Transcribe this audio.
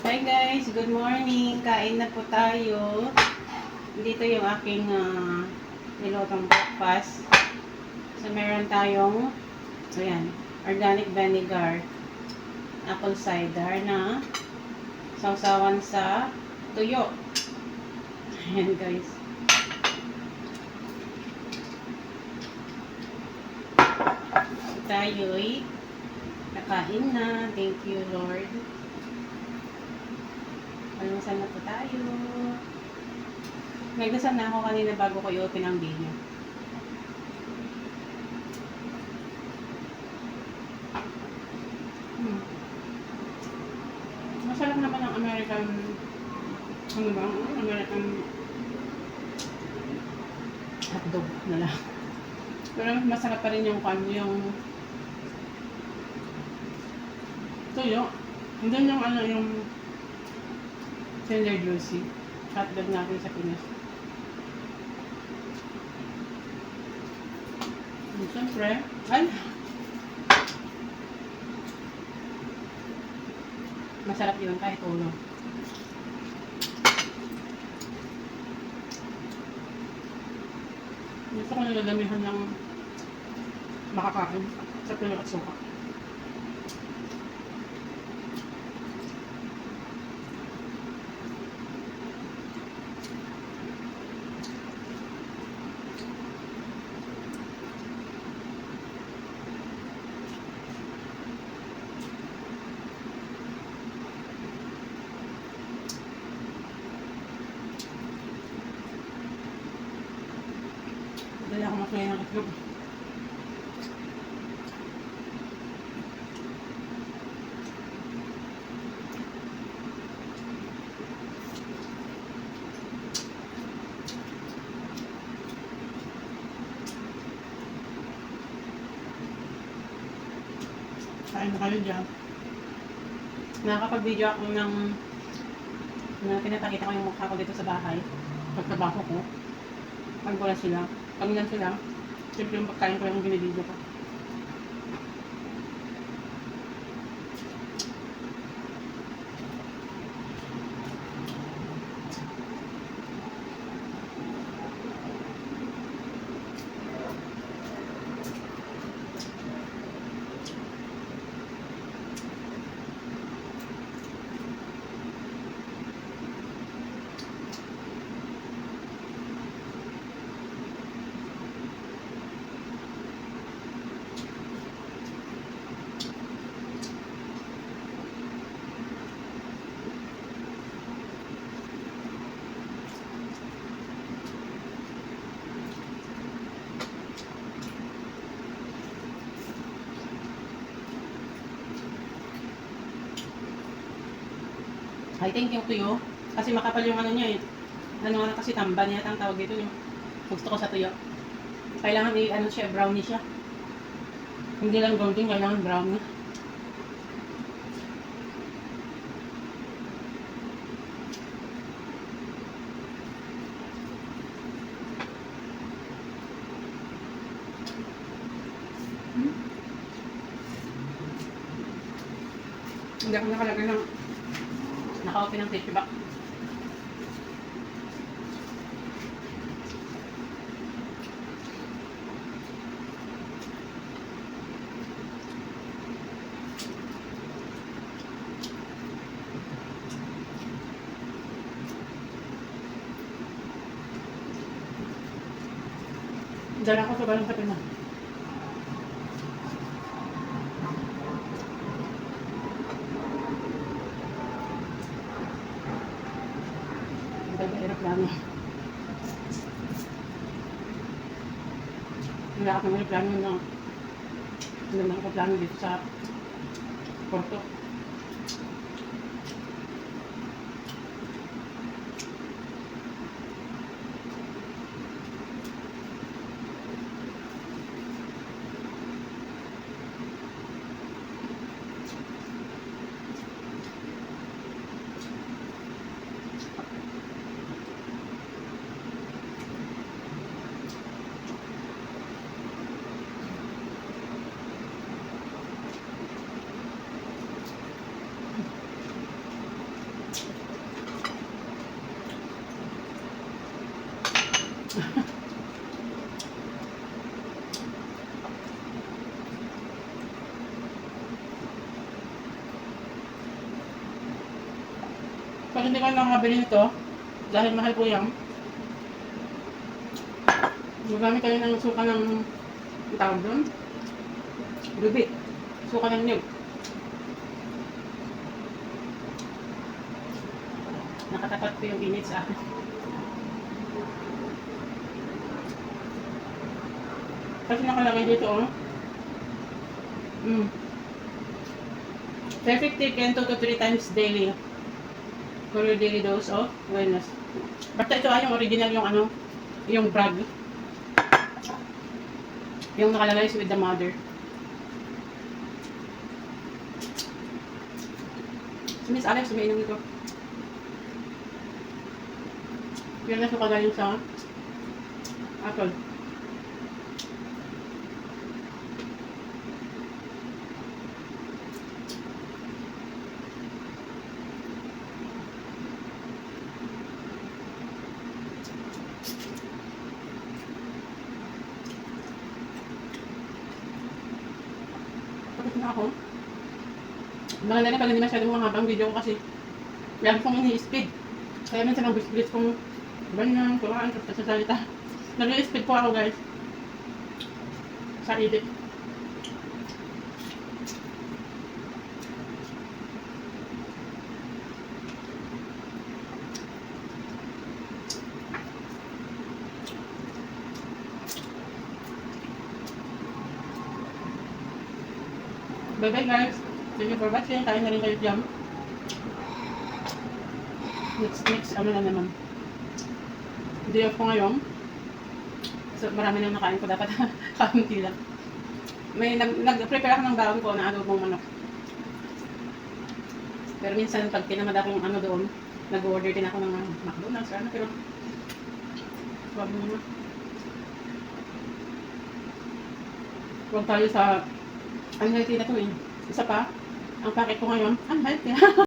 Hi guys, good morning. Kain na po tayo. Dito yung aking nilutong breakfast. So meron tayong ayan, organic vinegar, apple cider na sausawan sa tuyo. Ayan guys. So tayo'y nakain na. Thank you Lord. Almusal na po tayo. Nagdasal na ako kanina bago ko i-open ang video. Masarap naman ang American American hotdog na lang. Pero masarap pa rin yung tuyo. Hindi yung yung tender juicy hotdog natin sa Pinas. And siyempre, masarap yun kahit ulo. Gusto ko nagagamihan ng makakain sa tuyo at suka. Dali ako makuha ng itlog. Kain na kayo dyan. Nakakapag-video ako ng pinapakita ko yung mukha ko dito sa bahay. Pagtrabaho ko. Pag wala sila. Pag nan sila, siyempre yung pagkain ko yung binibidyo ko. I think yung tuyo, kasi makapal yung niya eh. Kasi tamba niya ang tawag dito yung gusto ko sa tuyo. Kailangan siya, brownie siya. Hindi lang golden, kailangan brownie. Hindi ako nakalagay ng naka-open ng tissue box. Diyan ako sa balong kape na. Aeroplano. Wala ako ng aeroplano na naman ako plano dito sa Porto. Pag hindi ka nakakabili nito, dahil mahal po yan, magamit kayo ng suka ng ang tawag doon, ruby, suka ng niyog. Nakatapat po yung init sa akin. Kasi nakalagay dito, oh. Effective 10 to 3 times daily. For your daily dose of wellness. Basta ito ay yung original, yung ano, yung brag. Yung nakalagay is with the mother. Si Miss Alex, sumiinom ito. Yan na suka galing sa apple. Tapos na ako. Maganda na pag hindi masyadong mahabang video ko kasi lagi kong ini-speed. Kaya minsan ang bis-bis kong ganyan, kuraan, tapos sa salita. Nag-i-speed po ako guys. Sa edit. Bye-bye guys. Thank you for watching. Kain na rin kayo dyan. Next, ano na naman. Day off ko ngayon. So, marami nang nakain ko. Dapat kaunti lang. May nag-prepare ako ng baon ko na adobong manok. Pero minsan, pag tinamad akong ano doon, nag-order din ako ng McDonald's. Ano, pero wag mo na. Huwag tayo sa unhealthy na to eh. Isa pa, ang packet ko ngayon, unhealthy.